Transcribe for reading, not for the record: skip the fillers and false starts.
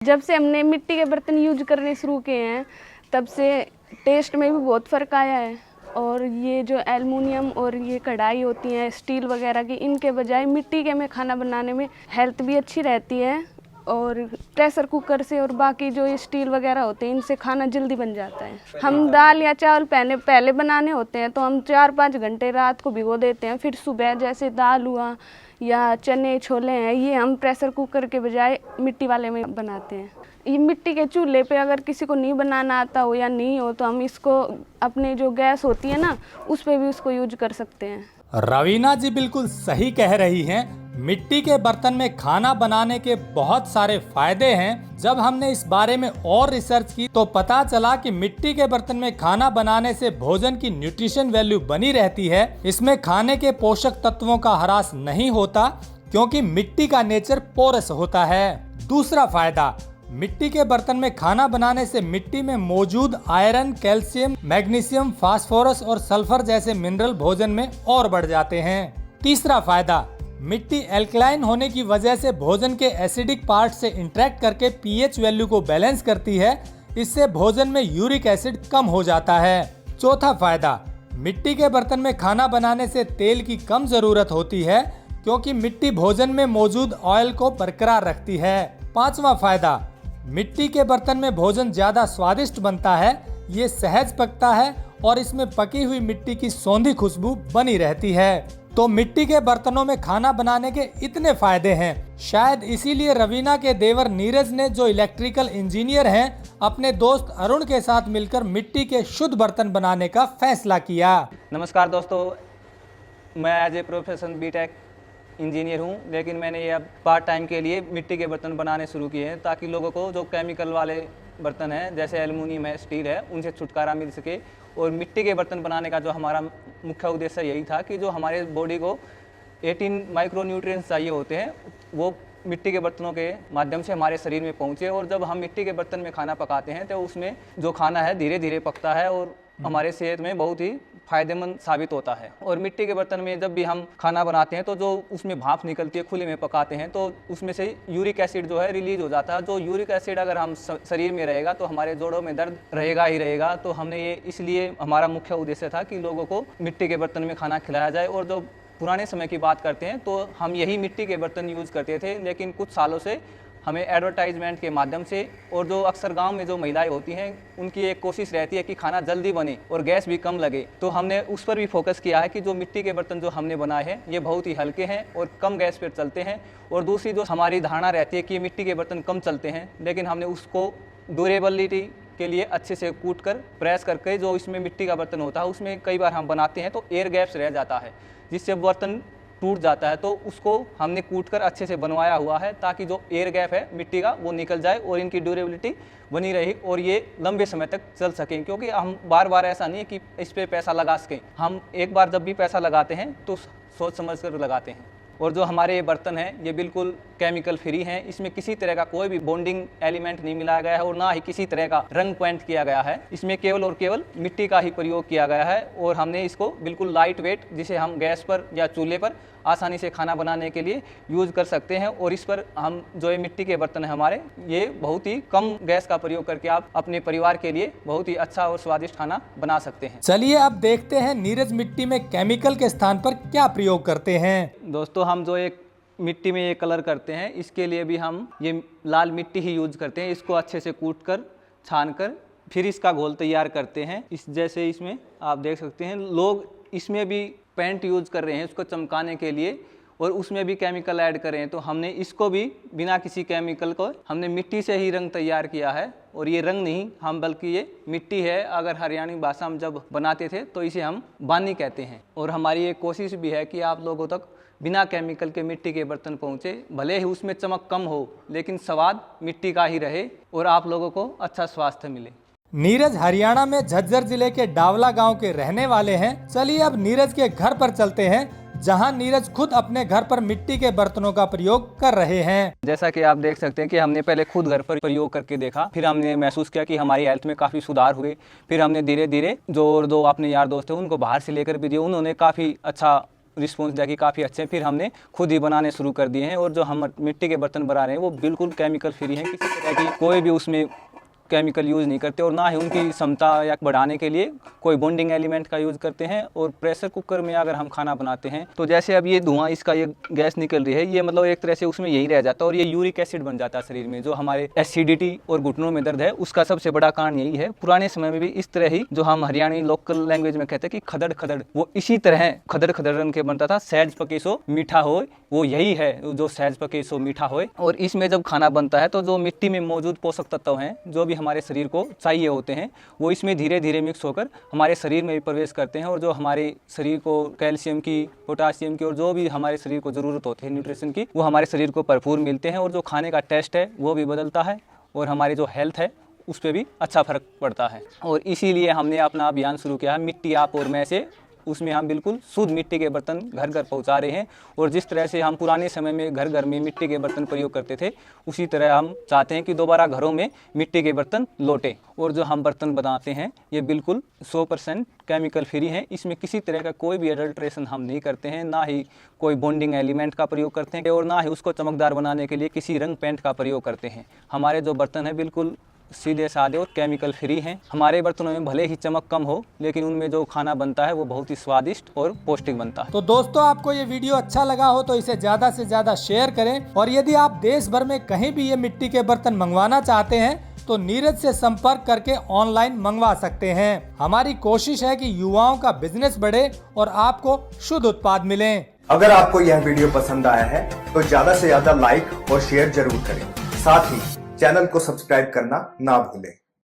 जब से हमने मिट्टी के बर्तन यूज करने शुरू किए हैं तब से टेस्ट में भी बहुत फ़र्क आया है। और ये जो एल्युमिनियम और ये कढ़ाई होती हैं स्टील वगैरह की, इनके बजाय मिट्टी के में खाना बनाने में हेल्थ भी अच्छी रहती है। और प्रेशर कुकर से और बाकी जो ये स्टील वगैरह होते हैं इनसे खाना जल्दी बन जाता है। हम दाल या चावल पहले बनाने होते हैं तो हम 4-5 घंटे रात को भिगो देते हैं, फिर सुबह जैसे दाल हुआ या चने छोले हैं ये हम प्रेशर कुकर के बजाय मिट्टी वाले में बनाते हैं। ये मिट्टी के चूल्हे पे अगर किसी को नहीं बनाना आता हो या नहीं हो तो हम इसको अपने जो गैस होती है ना उस पर भी उसको यूज कर सकते हैं। रवीना जी बिल्कुल सही कह रही हैं। मिट्टी के बर्तन में खाना बनाने के बहुत सारे फायदे हैं। जब हमने इस बारे में और रिसर्च की तो पता चला कि मिट्टी के बर्तन में खाना बनाने से भोजन की न्यूट्रिशन वैल्यू बनी रहती है। इसमें खाने के पोषक तत्वों का ह्रास नहीं होता क्योंकि मिट्टी का नेचर पोरस होता है। दूसरा फायदा, मिट्टी के बर्तन में खाना बनाने से मिट्टी में मौजूद आयरन, कैल्शियम, मैग्नीशियम, फास्फोरस और सल्फर जैसे मिनरल भोजन में और बढ़ जाते हैं। तीसरा फायदा, मिट्टी एल्कलाइन होने की वजह से भोजन के एसिडिक पार्ट से इंटरेक्ट करके पीएच वैल्यू को बैलेंस करती है। इससे भोजन में यूरिक एसिड कम हो जाता है। चौथा फायदा, मिट्टी के बर्तन में खाना बनाने से तेल की कम जरूरत होती है क्योंकि मिट्टी भोजन में मौजूद ऑयल को बरकरार रखती है। पांचवा फायदा, मिट्टी के बर्तन में भोजन ज्यादा स्वादिष्ट बनता है। ये सहज पकता है और इसमें पकी हुई मिट्टी की सौंधी खुशबू बनी रहती है। तो मिट्टी के बर्तनों में खाना बनाने के इतने फायदे हैं। शायद इसीलिए रवीना के देवर नीरज ने, जो इलेक्ट्रिकल इंजीनियर हैं, अपने दोस्त अरुण के साथ मिलकर मिट्टी के शुद्ध बर्तन बनाने का फैसला किया। नमस्कार दोस्तों, मैं as a profession BTech engineer हूँ, लेकिन मैंने ये अब पार्ट टाइम के लिए मिट्टी के बर्तन बनाने शुरू किए हैं ताकि लोगों को जो केमिकल वाले बर्तन हैं जैसे एल्युमिनियम है, स्टील है, उनसे छुटकारा मिल सके। और मिट्टी के बर्तन बनाने का जो हमारा मुख्य उद्देश्य यही था कि जो हमारे बॉडी को 18 माइक्रोन्यूट्रिएंट्स चाहिए होते हैं वो मिट्टी के बर्तनों के माध्यम से हमारे शरीर में पहुँचे। और जब हम मिट्टी के बर्तन में खाना पकाते हैं तो उसमें जो खाना है धीरे धीरे पकता है और हमारे सेहत में बहुत ही फायदेमंद साबित होता है। और मिट्टी के बर्तन में जब भी हम खाना बनाते हैं तो जो उसमें भाप निकलती है, खुले में पकाते हैं तो उसमें से यूरिक एसिड जो है रिलीज हो जाता है। जो यूरिक एसिड अगर हम शरीर में रहेगा तो हमारे जोड़ों में दर्द रहेगा ही रहेगा। तो हमने ये इसलिए हमारा मुख्य उद्देश्य था कि लोगों को मिट्टी के बर्तन में खाना खिलाया जाए। और जो पुराने समय की बात करते हैं तो हम यही मिट्टी के बर्तन यूज़ करते थे, लेकिन कुछ सालों से हमें एडवर्टाइजमेंट के माध्यम से और जो अक्सर गांव में जो महिलाएं होती हैं उनकी एक कोशिश रहती है कि खाना जल्दी बने और गैस भी कम लगे, तो हमने उस पर भी फोकस किया है कि जो मिट्टी के बर्तन जो हमने बनाए हैं ये बहुत ही हल्के हैं और कम गैस पर चलते हैं। और दूसरी जो हमारी धारणा रहती है कि मिट्टी के बर्तन कम चलते हैं, लेकिन हमने उसको ड्यूरेबिलिटी के लिए अच्छे से कूट कर प्रेस करके जो इसमें मिट्टी का बर्तन होता है उसमें कई बार हम बनाते हैं तो एयर गैप्स रह जाता है जिससे बर्तन टूट जाता है। तो उसको हमने कूट कर अच्छे से बनवाया हुआ है ताकि जो एयर गैप है मिट्टी का वो निकल जाए और इनकी ड्यूरेबिलिटी बनी रही और ये लंबे समय तक चल सकें। क्योंकि हम बार बार ऐसा नहीं है कि इस पर पैसा लगा सकें, हम एक बार जब भी पैसा लगाते हैं तो सोच समझ कर लगाते हैं। और जो हमारे ये बर्तन हैं ये बिल्कुल केमिकल फ्री हैं, इसमें किसी तरह का कोई भी बॉन्डिंग एलिमेंट नहीं मिलाया गया है और ना ही किसी तरह का रंग पेंट किया गया है। इसमें केवल और केवल मिट्टी का ही प्रयोग किया गया है और हमने इसको बिल्कुल लाइट वेट, जिसे हम गैस पर या चूल्हे पर आसानी से खाना बनाने के लिए यूज़ कर सकते हैं। और इस पर हम जो ये मिट्टी के बर्तन है हमारे, ये बहुत ही कम गैस का प्रयोग करके आप अपने परिवार के लिए बहुत ही अच्छा और स्वादिष्ट खाना बना सकते हैं। चलिए अब देखते हैं नीरज मिट्टी में केमिकल के स्थान पर क्या प्रयोग करते हैं। दोस्तों, हम जो एक मिट्टी में ये कलर करते हैं इसके लिए भी हम ये लाल मिट्टी ही यूज करते हैं। इसको अच्छे से कूट कर छान कर फिर इसका घोल तैयार करते हैं। इस जैसे इसमें आप देख सकते हैं लोग इसमें भी पेंट यूज कर रहे हैं उसको चमकाने के लिए और उसमें भी केमिकल ऐड कर रहे हैं। तो हमने इसको भी बिना किसी केमिकल को हमने मिट्टी से ही रंग तैयार किया है। और ये रंग नहीं हम बल्कि ये मिट्टी है। अगर हरियाणी भाषा में जब बनाते थे तो इसे हम बानी कहते हैं। और हमारी एक कोशिश भी है कि आप लोगों तक बिना केमिकल के मिट्टी के बर्तन पहुँचे, भले ही उसमें चमक कम हो लेकिन स्वाद मिट्टी का ही रहे और आप लोगों को अच्छा स्वास्थ्य मिले। नीरज हरियाणा में झज्जर जिले के डावला गांव के रहने वाले हैं। चलिए अब नीरज के घर पर चलते हैं जहां नीरज खुद अपने घर पर मिट्टी के बर्तनों का प्रयोग कर रहे हैं। जैसा कि आप देख सकते हैं कि हमने पहले खुद घर पर प्रयोग करके देखा, फिर हमने महसूस किया कि हमारी हेल्थ में काफ़ी सुधार हुए। फिर हमने धीरे धीरे जो अपने यार दोस्त थे उनको बाहर से लेकर भी दिए, उन्होंने काफ़ी अच्छा रिस्पॉन्स दिया कि काफ़ी अच्छे हैं। फिर हमने खुद ही बनाने शुरू कर दिए हैं और जो हम मिट्टी के बर्तन बना रहे हैं वो बिल्कुल केमिकल फ्री हैं, किसी तरह की कोई भी उसमें केमिकल यूज़ नहीं करते और ना ही उनकी क्षमता या बढ़ाने के लिए कोई बॉन्डिंग एलिमेंट का यूज़ करते हैं। और प्रेशर कुकर में अगर हम खाना बनाते हैं तो जैसे अब ये धुआं, इसका ये गैस निकल रही है, ये मतलब एक तरह से उसमें यही रह जाता है और ये यूरिक एसिड बन जाता है शरीर में। जो हमारे एसिडिटी और घुटनों में दर्द है उसका सबसे बड़ा कारण यही है। पुराने समय में भी इस तरह ही, जो हम हरियाणी लोकल लैंग्वेज में कहते हैं कि खदड़ खदड़, वो इसी तरह खदड़ खदड़ रंग के बनता था। सहज पके सो मीठा हो, वो यही है जो सहज पके सो मीठा हो। और इसमें जब खाना बनता है तो जो मिट्टी में मौजूद पोषक तत्व हैं जो भी हमारे शरीर को चाहिए होते हैं वो इसमें धीरे धीरे मिक्स होकर हमारे शरीर में भी प्रवेश करते हैं और जो हमारे शरीर को कैल्शियम की, पोटासियम की और जो भी हमारे शरीर को ज़रूरत होती है न्यूट्रिशन की, वो हमारे शरीर को भरपूर मिलते हैं और जो खाने का टेस्ट है वो भी बदलता है और हमारी जो हेल्थ है उस पर भी अच्छा फर्क पड़ता है। और इसीलिए हमने अपना अभियान शुरू किया है मिट्टी आप और मैं से। उसमें हम बिल्कुल शुद्ध मिट्टी के बर्तन घर घर पहुंचा रहे हैं और जिस तरह से हम पुराने समय में घर घर में मिट्टी के बर्तन प्रयोग करते थे उसी तरह हम चाहते हैं कि दोबारा घरों में मिट्टी के बर्तन लौटे। और जो हम बर्तन बनाते हैं ये बिल्कुल 100% केमिकल फ्री हैं। इसमें किसी तरह का कोई भी एडल्ट्रेशन हम नहीं करते हैं, ना ही कोई बॉन्डिंग एलिमेंट का प्रयोग करते हैं और ना ही उसको चमकदार बनाने के लिए किसी रंग पेंट का प्रयोग करते हैं। हमारे जो बर्तन हैं बिल्कुल सीधे साधे और केमिकल फ्री हैं। हमारे बर्तनों में भले ही चमक कम हो लेकिन उनमें जो खाना बनता है वो बहुत ही स्वादिष्ट और पौष्टिक बनता है। तो दोस्तों, आपको ये वीडियो अच्छा लगा हो तो इसे ज्यादा से ज्यादा शेयर करें और यदि आप देश भर में कहीं भी ये मिट्टी के बर्तन मंगवाना चाहते हैं तो नीरज से संपर्क करके ऑनलाइन मंगवा सकते हैं। हमारी कोशिश है कि युवाओं का बिजनेस बढ़े और आपको शुद्ध उत्पाद मिले। अगर आपको यह वीडियो पसंद आया है तो ज्यादा से ज्यादा लाइक और शेयर जरूर करें। साथ ही चैनल को सब्सक्राइब करना ना भूलें।